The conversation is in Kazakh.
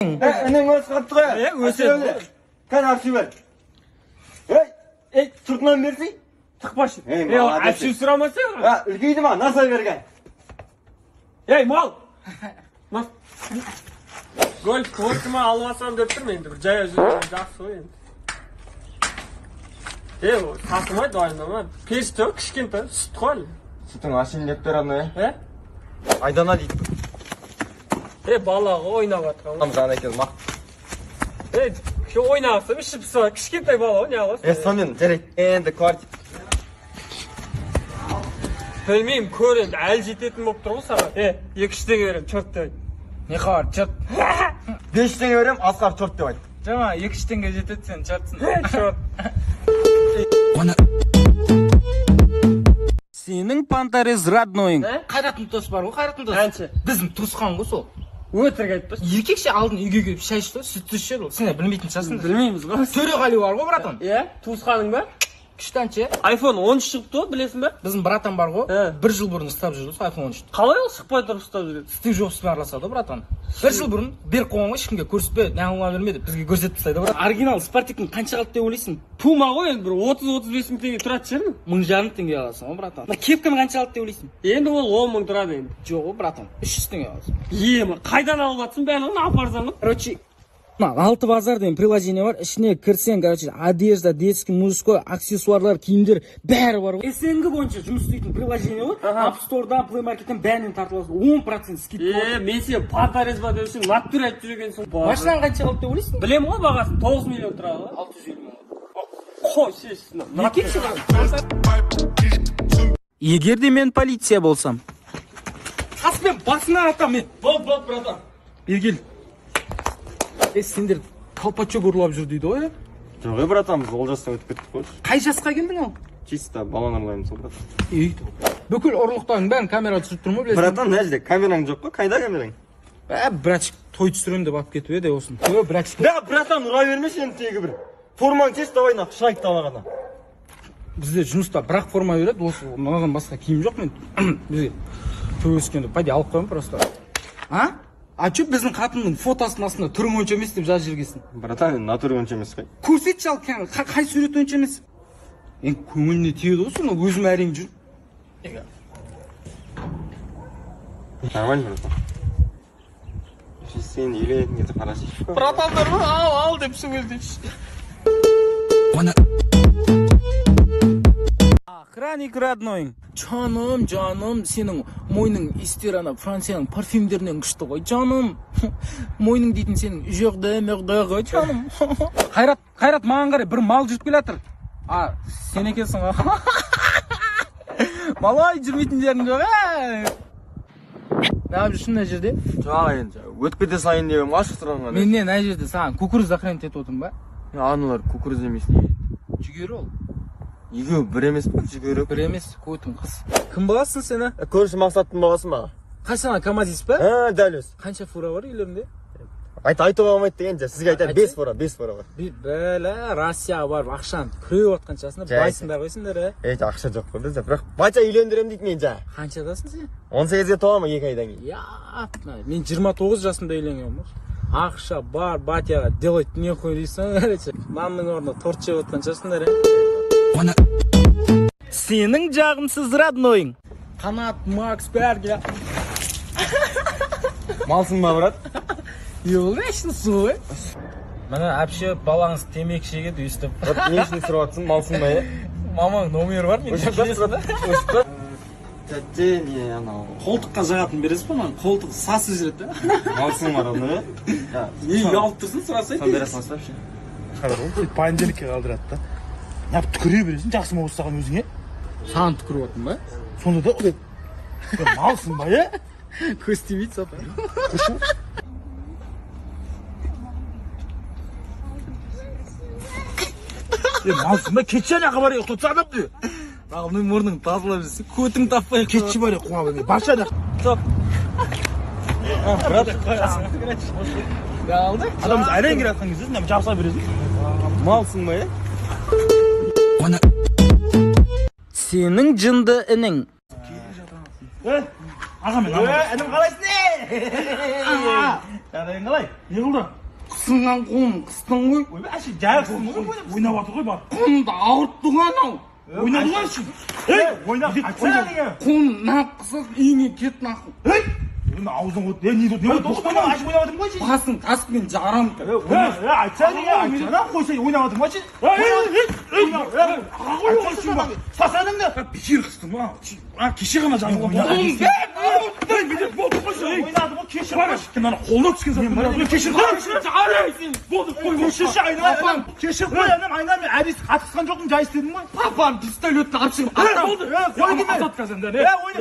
Eneng öz kaptı ya. Öse. Kan arşiv ver. Sırtından versin. Tık başı. Arşiv Arşiv sıraması ya. Ha, ülkeydi mi? Nasıl vergen? Mal. Gol korkuma almasan döptürmeyin. Cay özür жақсы ғой енді. Сатылмайды айнама. Пешті кішкентай сүт қой. Sütün aşın lepter anı. Айдана дейді. Балаға ойнап жатқан. Tamam eкен maq. Ойнағысы ішіп сыра кішкентай бала ғой не аласың? Сонымен жарайды. Енді квартир. Білмеймін, көрем, әлі жететін болып тұр ғой саған. 2-3 берем, чорт деп. Не қар, чорт. 5 теңге берем, асқар чорт деп айт. Жама, 2 теңге жетеді сен, чортсың. Чорт. Сенің пантарез роднойың. Қайраттың туыс бар ғой, қайраттың туыс. Әнші. Біздің туысқан ғой сол. Өтірік айтпашы. Еркекше алдын үйге келіп шай ішті, сүт ішеді ол. Сен білмейтін шығарсың. Білмейміз ғой. Төреғали бар ғой, братан. Туысқаның ба? Күштәнше. iPhone 13 шығыпты ғой, білесің ба? Біздің братан бар ғой, 1 жыл бұрын ұстап жүрді, iPhone 13. Қалай ол шықпай тұрып ұстап жүреді? Стив Джобспен араласады, братан. 1 жыл бұрын беріп қойған ғой, ешкімге көрсетпе, нағылма бермеді, бізге көрсетіп тастайды, брат. Оригинал Спартактың қанша қалды деп ойлайсың? Пума ғой енді бір 30-35 мың теңге тұрады шығар. 1,5 теңге аласың ғой, братан. Кепканы қанша қалды деп ойлайсың? Енді ол 10 мың тұрады енді. Жоқ ғой, братан, 300 теңге аласың. Қайдан алып жатсың бәрін апарсаң? Короче, Алты базар деген приложение бар. Ішіне кірсең, короче, одежда, детский, мужской, аксессуарлар, киімдер бәрі бар ғой. СНГ бойынша жұмыс істейтін приложение ғой. App Store'дан, Play Market'тен бәрінен тартыласың. 10% скидка. Мен сен пантарез ба деп үшін натур айтып жүргенсің. Машинаң қанша қалды деп ойлайсың? Білемін ғой бағасын 9 миллион тұрады. 650 мың. Қой, шешсін. Егер де мен полиция болсам. Қаспен басына атам мен. Бол, братан. Ергел. Сендер колпачок ұрлап жүр дейді ғой? Жоқ, братан, біз ол жастан өтіп кеттік қой. Қай жасқа келдің ал? Чисто балан ұрлаймыз ол, братан. Бүкіл ұрлықтарың бәрін камера түсіріп тұр ма білесің? Братан, нәжде, камераң жоқ қой, қайда камераң? Братчик, той түсірем деп алып кетіп еді осын. Братчик. Братан, ұра бермеші енді тегі бір. Формаң тез давай нақ, шайк табағана. Бізде жұмыста бірақ форма береді, осы мынаған басқа киім жоқ мен. Бізге той өскенде пойди алып қойым просто. А чё біздің қатынның фотосының астында түрің онша емес деп жазып жүргенсің? Братан, натуры онша емес қой. Көрсетші ал, қай сурет онша емес? Енді көңіліне тиеді ғой соны, өзім әрең жүр. Нормально, братан. Сен үйленетін кезде қарашы. Братандар ма? Ал деп сөйлдеші. Охранник родной. Жаным, сенің мойның истер ана Францияның парфюмдерінен күшті ғой, жаным. Мойның дейтін сенің жүрді ғой, жаным. Қайрат, маған қарай, бір мал жүріп келатыр. Сен екенсің ғой. Малай жүрмейтін жерің жоқ, Нағып жүрсің мына жерде? Жоқ, енді, өтіп кете сайын деп ашық тұрған. Мен не, мына жерде саған кукуруз охранять етіп отырмын ба? Аналар кукуруз емес не? Жүгері ол. Екеу бір емес па, жүгері? Бір емес, көтің қыз. Кім бағасың сені? Көрші мақсаттың бағасы ма? Қайсана КамАЗ па? Дәл өз. Қанша фура бар үйлерінде? Айтуға болмайды деген же, сізге айтайын 5 фура бар. Бәлі, Россия бар, ақшаны күреп отқаншасында байсыңдар қойсыңдар, ақша жоқ қой бізде, бірақ бача үйлендірем дейді мен жа. Қаншадасың сен? 18-ге толамын 2 айдан кейін. Мен 29 жасында үйленгенмін. Ақша бар, батяға делать нехуй дейсің, нанның орнына торт жеп отқаншасыңдар, Сенің жағымсыз роднойың. Қанат, Макс, бәрге. Малсың ба, брат? Йол, нәшін су, Мәне, әпше балаңыз темек шегеді өстіп. Не үшін сұрап атсың, малсың ба, Мамаң номер бар, мен келесің да? Тәтте, не, анау. Қолтыққа жағатын бересіз ба, маған? Қолтық сасы жүреді, Малсың бар, оны, Не, ұялып тұрсын, сұрасай дейсіз? Сон бересің асырапшы. Понедельникке қалдырады да. Нәп түкіре бересің, жақсы ма остаған өзіңе? Саған түкіріп отын ба? Сонда да, малсың ба, Көз тимейді сапа. Малсың ба, кетші әне бар ұқтатса адам дөй. Рағымның мұрның тазылап жүрсің, көтің таппай. Кетші бар қуа бәне, барша әне. Топ. Брат, Алды? адамыз әрен кері атқан кезде, нәм жабыса бересің. Малсың ба, Сенің жынды інің. Аға мен, інім қалайсың, жағдайың қалай? Не қылды? Қысынған қолын қыстың ғой. Ойбай, әші жарықсың ғой. Ойнап жатыр ғой бар. Қолымды ауыртты ғой анау. Ойнады ғой әші. Ойнап, айтсana неге? Қолын нақ қысып, үйіне кет нақыл. Аузың от, не болды? Не болды? Тоқтама, әші ойнап жатырмын ғой әші. Басын таспен жарам. Айтсana неге? Айтсана, қойсай, ойнап жатырмын ғой әші. Сасадың да. Бекер қыстың ба? Кеше ғана жазылған болды. Ойнады бұл кешір қойшы. Мынаны қолына түскен заттың. Кешір қойшы. Болды, қой. Кешірші айналайын. Кешір қой, анам айналайын. Әдес қатысқан жоқпын, жай істедім ғой. Папам пистолетті алып шығып. Болды. Қой деме. Ойна.